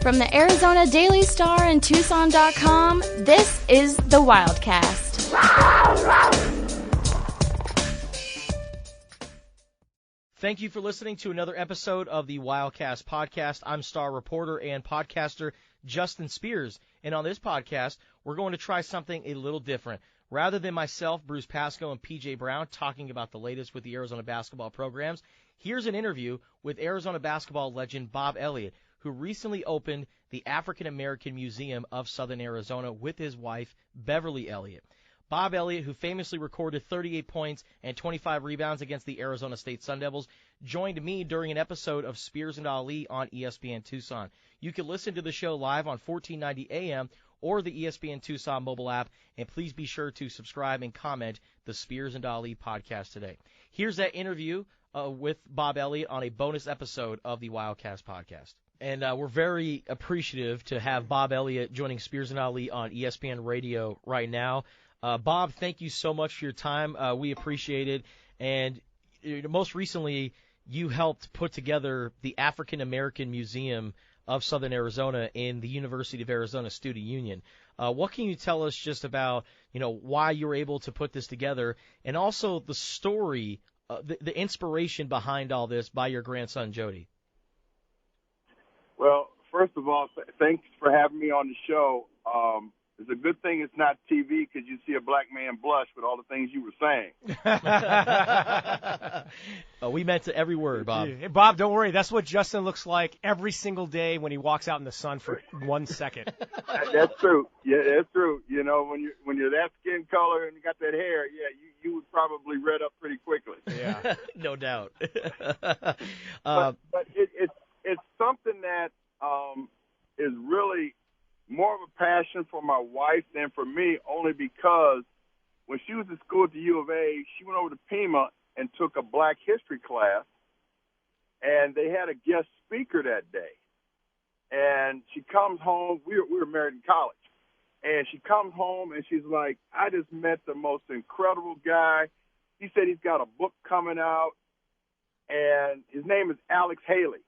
From the Arizona Daily Star and Tucson.com, this is the Wildcast. Thank you for listening to another episode of the Wildcast podcast. I'm star reporter and podcaster Justin Spears, and on this podcast, we're going to try something a little different. Rather than myself, Bruce Pascoe, and PJ Brown talking about the latest with the Arizona basketball programs, here's an interview with Arizona basketball legend Bob Elliott, who recently opened the African American Museum of Southern Arizona with his wife, Beverly Elliott. Bob Elliott, who famously recorded 38 points and 25 rebounds against the Arizona State Sun Devils, joined me during an episode of Spears and Ali on ESPN Tucson. You can listen to the show live on 1490 AM or the ESPN Tucson mobile app, and please be sure to subscribe and comment the Spears and Ali podcast today. Here's that interview with Bob Elliott on a bonus episode of the Wildcast podcast. And we're very appreciative to have Bob Elliott joining Spears and Ali on ESPN Radio right now. Bob, thank you so much for your time. We appreciate it. And most recently, you helped put together the African American Museum of Southern Arizona in the University of Arizona Student Union. What can you tell us just about, why you were able to put this together, and also the story, the inspiration behind all this by your grandson, Jody? Well, first of all, thanks for having me on the show. It's a good thing it's not TV because you see a black man blush with all the things you were saying. We meant every word, Bob. Hey, Bob, don't worry. That's what Justin looks like every single day when he walks out in the sun for 1 second. That's true. Yeah, that's true. When you're that skin color and you got that hair, yeah, you would probably red up pretty quickly. Yeah, no doubt. But it's something that is really more of a passion for my wife than for me, only because when she was in school at the U of A, she went over to Pima and took a Black History class, and they had a guest speaker that day. And she comes home. We were married in college. And she comes home, and she's like, I just met the most incredible guy. He said he's got a book coming out, and his name is Alex Haley.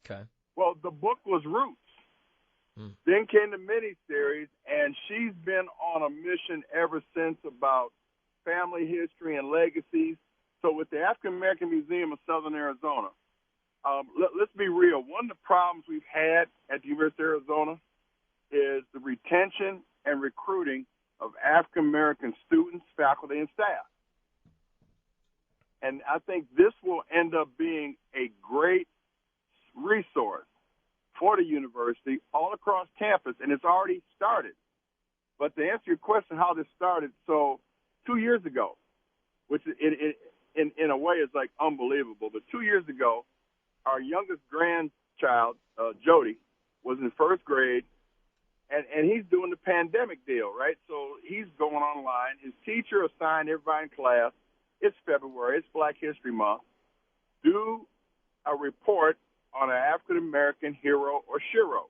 Okay. Well, the book was Roots. Then came the miniseries, and she's been on a mission ever since about family history and legacies. So with the African American Museum of Southern Arizona, let's be real. One of the problems we've had at the University of Arizona is the retention and recruiting of African American students, faculty, and staff. And I think this will end up being a great resource for the university all across campus, and it's already started. But to answer your question, how this started, so 2 years ago, which in a way is like unbelievable, but 2 years ago, our youngest grandchild, Jody, was in first grade, and he's doing the pandemic deal, right? So he's going online. His teacher assigned everybody in class. It's February. It's Black History Month. Do a report on an African-American hero or shero.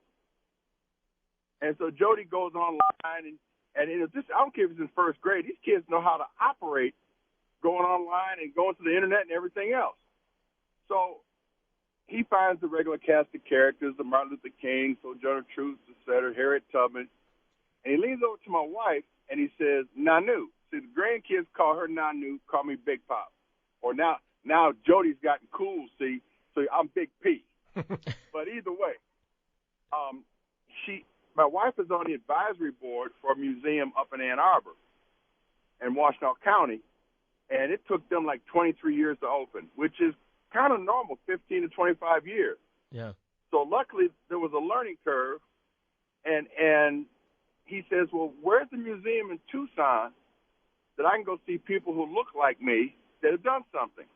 And so Jody goes online, and I don't care if he's in first grade. These kids know how to operate going online and going to the internet and everything else. So he finds the regular cast of characters, the Martin Luther King, Sojourner Truth, etc., Harriet Tubman, and he leans over to my wife, and he says, Nanu. See, the grandkids call her Nanu, call me Big Pop. Or now Jody's gotten cool, see, so I'm Big P. But either way, my wife is on the advisory board for a museum up in Ann Arbor in Washtenaw County, and it took them like 23 years to open, which is kind of normal, 15 to 25 years. Yeah. So luckily there was a learning curve, and he says, well, where's the museum in Tucson that I can go see people who look like me that have done something?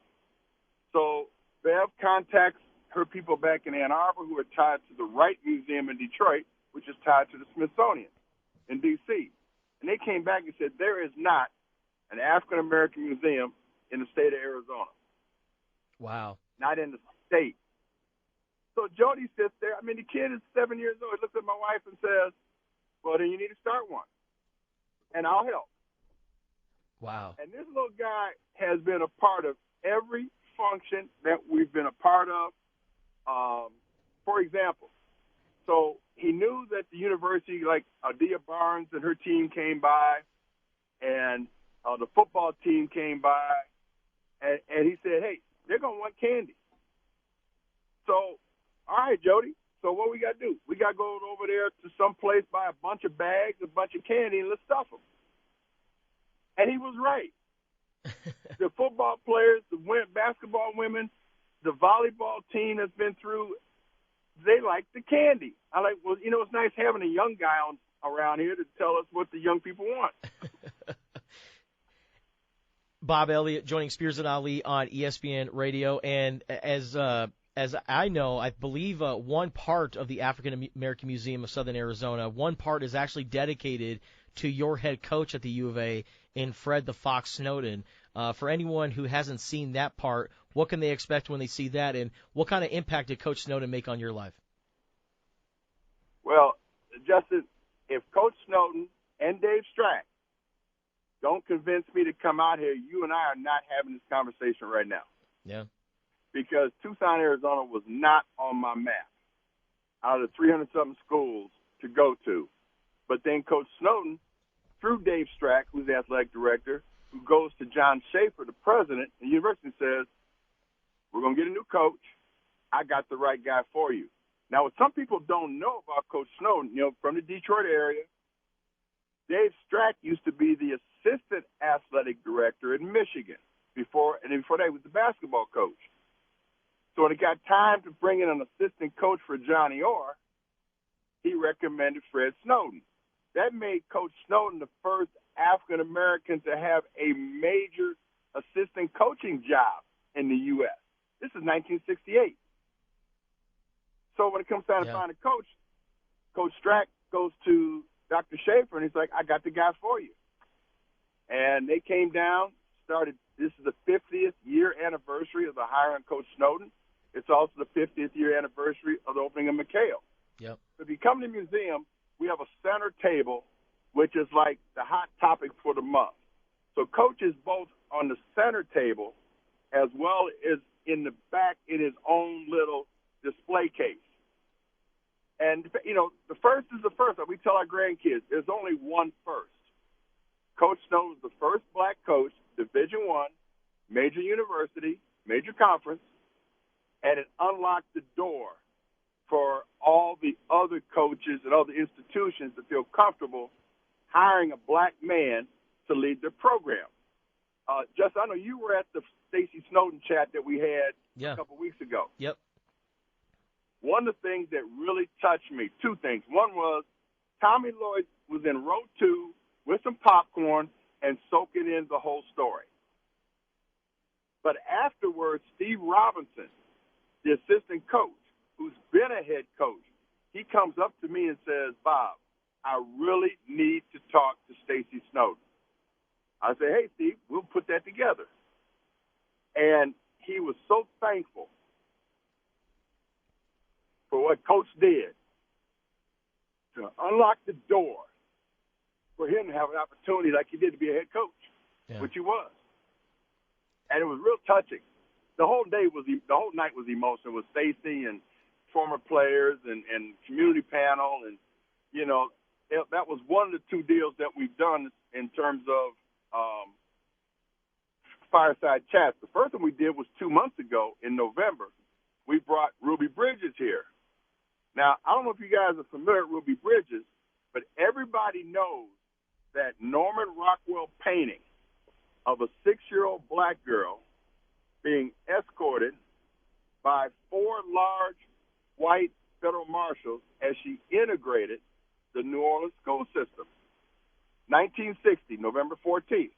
So Bev contacts her people back in Ann Arbor who are tied to the Wright Museum in Detroit, which is tied to the Smithsonian in D.C. And they came back and said there is not an African-American museum in the state of Arizona. Wow. Not in the state. So Jody sits there. I mean, the kid is 7 years old. He looks at my wife and says, well, then you need to start one, and I'll help. Wow. And this little guy has been a part of every function that we've been a part of. For example, So he knew that the university, like Adia Barnes and her team came by, and the football team came by, and he said, hey, they're going to want candy. So, all right, Jody, so what we got to do? We got to go over there to some place, buy a bunch of bags, a bunch of candy, and let's stuff them. And he was right. The football players, the basketball women, the volleyball team that's been through, they like the candy. I like, well, you know, it's nice having a young guy around here to tell us what the young people want. Bob Elliott joining Spears and Ali on ESPN Radio, and as I know, I believe one part of the African American Museum of Southern Arizona, one part is actually dedicated to your head coach at the U of A in Fred the Fox Snowden. For anyone who hasn't seen that part, what can they expect when they see that, and what kind of impact did Coach Snowden make on your life? Well, Justin, if Coach Snowden and Dave Strack don't convince me to come out here, you and I are not having this conversation right now. Yeah. Because Tucson, Arizona was not on my map out of the 300-something schools to go to. But then Coach Snowden, through Dave Strack, who's the athletic director, who goes to John Schaefer, the president, and the university says, we're going to get a new coach. I got the right guy for you. Now, what some people don't know about Coach Snowden, you know, from the Detroit area, Dave Strack used to be the assistant athletic director in Michigan before that he was the basketball coach. So when it got time to bring in an assistant coach for Johnny Orr, he recommended Fred Snowden. That made Coach Snowden the first African-American to have a major assistant coaching job in the U.S. This is 1968. So when it comes time to find a coach, Coach Strack goes to Dr. Schaefer, and he's like, I got the guy for you. And they came down, this is the 50th year anniversary of the hiring of Coach Snowden. It's also the 50th year anniversary of the opening of McHale. Yep. If you come to the museum, we have a center table, which is like the hot topic for the month. So Coach is both on the center table as well as in the back in his own little display case. And, you know, the first is the first. We tell our grandkids there's only one first. Coach Snowden was the first black coach, Division I, major university, major conference, and it unlocked the door for all the other coaches and other institutions to feel comfortable hiring a black man to lead their program. Justin, I know you were at the Stacey Snowden chat that we had a couple weeks ago. Yep. One of the things that really touched me, two things. One was Tommy Lloyd was in row 2 with some popcorn and soaking in the whole story. But afterwards, Steve Robinson, the assistant coach, who's been a head coach, he comes up to me and says, Bob, I really need to talk to Stacey Snowden. I say, hey, Steve, we'll put that together. And he was so thankful for what Coach did to unlock the door for him to have an opportunity like he did to be a head coach, which he was. And it was real touching. The whole night was emotional with Stacey and former players and community panel. And, you know, that was one of the two deals that we've done in terms of fireside chats. The first one we did was 2 months ago in November. We brought Ruby Bridges here. Now, I don't know if you guys are familiar with Ruby Bridges, but everybody knows that Norman Rockwell painting of a 6-year-old black girl being escorted by 4 large white federal marshals as she integrated the New Orleans school system. 1960, November 14th.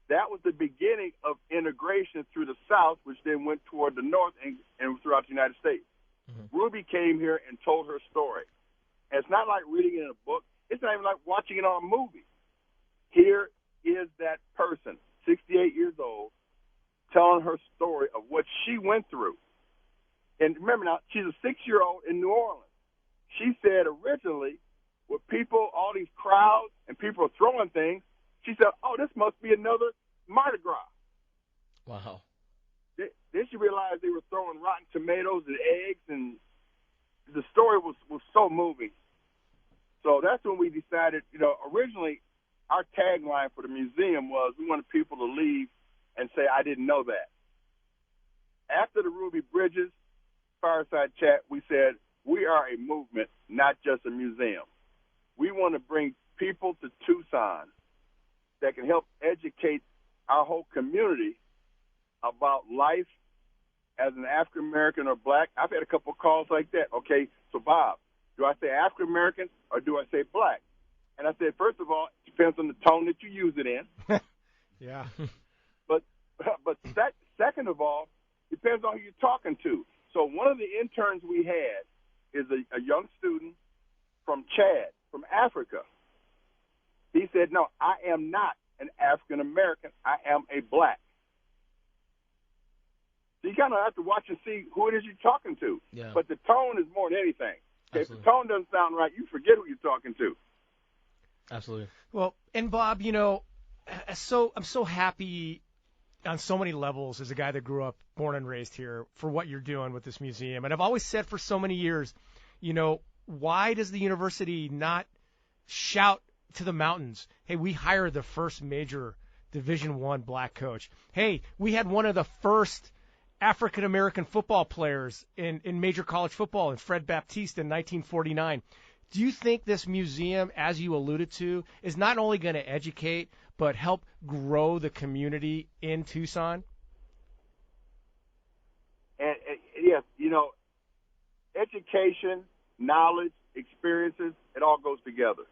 That was the beginning of integration through the South, which then went toward the North and throughout the United States. Mm-hmm. Ruby came here and told her story. And it's not like reading it in a book. It's not even like watching it on a movie. Here is that person, 68 years old, telling her story of what she went through. And remember now, she's a 6-year-old in New Orleans. She said originally, with people, all these crowds, and people are throwing things, she said, oh, this must be another Mardi Gras. Wow. Then she realized they were throwing rotten tomatoes and eggs and the story was so moving. So that's when we decided, originally our tagline for the museum was we wanted people to leave and say, I didn't know that. After the Ruby Bridges fireside chat, we said, we are a movement, not just a museum. We want to bring people to Tucson that can help educate our whole community about life as an African American or black. I've had a couple of calls like that. Okay, so Bob, do I say African American or do I say black? And I said, first of all, it depends on the tone that you use it in. Yeah. But second of all, depends on who you're talking to. So one of the interns we had is a young student from Chad, from Africa. He said, no, I am not an African American. I am a black. So you kind of have to watch and see who it is you're talking to. Yeah. But the tone is more than anything. Okay, if the Absolutely. tone doesn't sound right, you forget who you're talking to. Absolutely. Well, and Bob, I'm so happy on so many levels as a guy that grew up, born and raised here, for what you're doing with this museum. And I've always said for so many years, why does the university not shout to the mountains, hey, we hired the first major Division I black coach. Hey, we had one of the first African-American football players in major college football in Fred Baptiste in 1949. Do you think this museum, as you alluded to, is not only going to educate but help grow the community in Tucson? And yes, education, knowledge, experiences, it all goes together.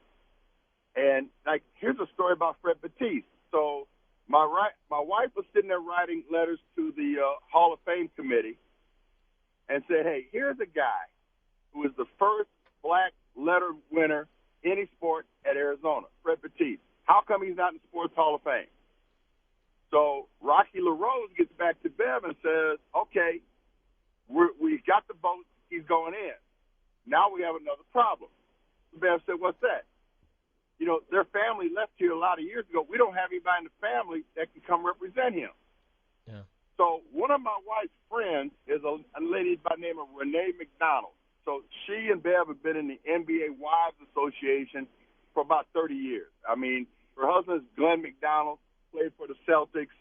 And here's a story about Fred Baptiste. So my wife was sitting there writing letters to the Hall of Fame committee and said, hey, here's a guy who is the first black letter winner any sport at Arizona, Fred Baptiste. How come he's not in the Sports Hall of Fame? So Rocky LaRose gets back to Bev and says, okay, we got the vote. He's going in. Now we have another problem. Bev said, what's that? Their family left here a lot of years ago. We don't have anybody in the family that can come represent him. Yeah. So one of my wife's friends is a lady by the name of Renee McDonald. So she and Bev have been in the NBA Wives Association for about 30 years. I mean, her husband is Glenn McDonald, played for the Celtics,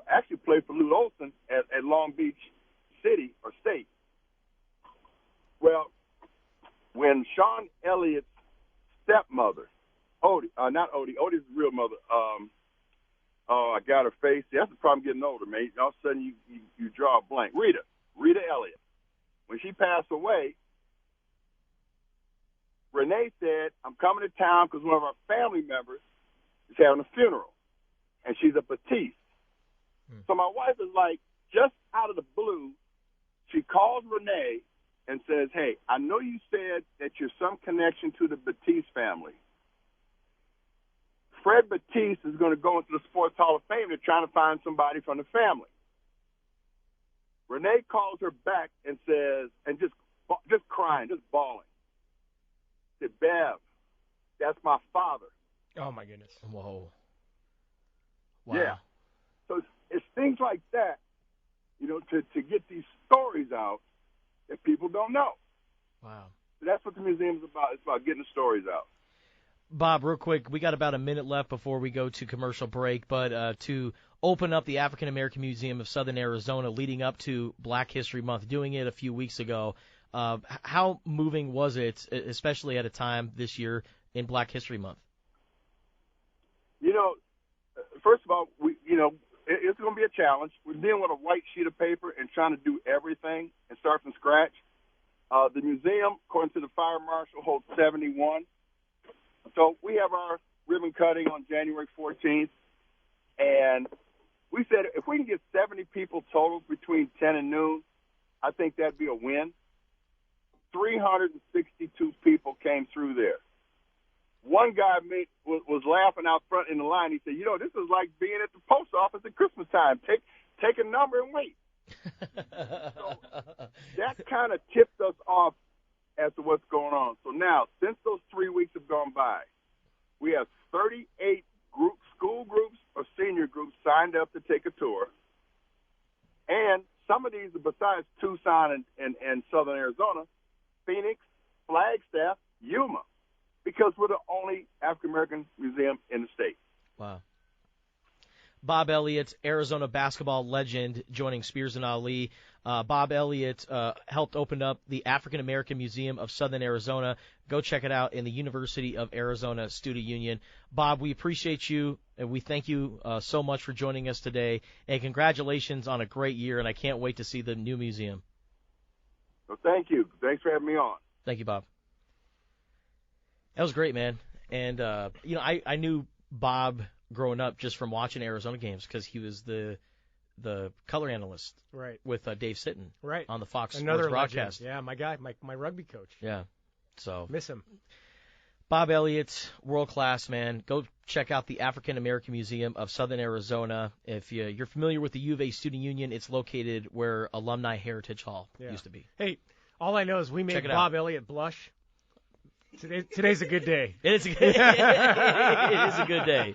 actually played for Lute Olson at Long Beach City or State. Well, when Sean Elliott's stepmother, Odie's real mother, I got her face. That's the problem getting older, man. All of a sudden you draw a blank. Rita Elliott. When she passed away, Renee said, I'm coming to town because one of our family members is having a funeral, and she's a Baptiste. So my wife is like, just out of the blue, she calls Renee and says, hey, I know you said that you're some connection to the Baptiste family. Fred Baptiste is going to go into the Sports Hall of Fame. They're trying to find somebody from the family. Renee calls her back and says, and just crying, just bawling, said, Bev, that's my father. Oh, my goodness. Whoa. Wow. Yeah. So it's things like that, to get these stories out that people don't know. Wow. So that's what the museum's about. It's about getting the stories out. Bob, real quick, we got about a minute left before we go to commercial break, but to open up the African American Museum of Southern Arizona leading up to Black History Month, doing it a few weeks ago, how moving was it, especially at a time this year in Black History Month? First of all, it's going to be a challenge. We're dealing with a white sheet of paper and trying to do everything and start from scratch. The museum, according to the fire marshal, holds 71. So we have our ribbon cutting on January 14th, and we said if we can get 70 people total between 10 and noon, I think that'd be a win. 362 people came through there. One guy was laughing out front in the line. He said, this is like being at the post office at Christmas time. Take a number and wait. So that kind of tipped us off as to what's going on. So now, since those 3 weeks have gone by, we have 38 school groups or senior groups signed up to take a tour. And some of these, besides Tucson and Southern Arizona, Phoenix, Flagstaff, Yuma, because we're the only African-American museum in the state. Wow. Bob Elliott, Arizona basketball legend, joining Spears and Ali. Bob Elliott helped open up the African American Museum of Southern Arizona. Go check it out in the University of Arizona Student Union. Bob, we appreciate you, and we thank you so much for joining us today. And congratulations on a great year, and I can't wait to see the new museum. Well, thank you. Thanks for having me on. Thank you, Bob. That was great, man. And, I knew Bob growing up just from watching Arizona games because he was the color analyst with Dave Sitton on the Fox Sports broadcast. Legend. Yeah, my guy, my rugby coach. Yeah, so miss him. Bob Elliott, world class, man. Go check out the African American Museum of Southern Arizona. If you're familiar with the U of A Student Union, it's located where Alumni Heritage Hall used to be. Hey, all I know is we made Bob Elliott blush. Today's a good day. It is a good day.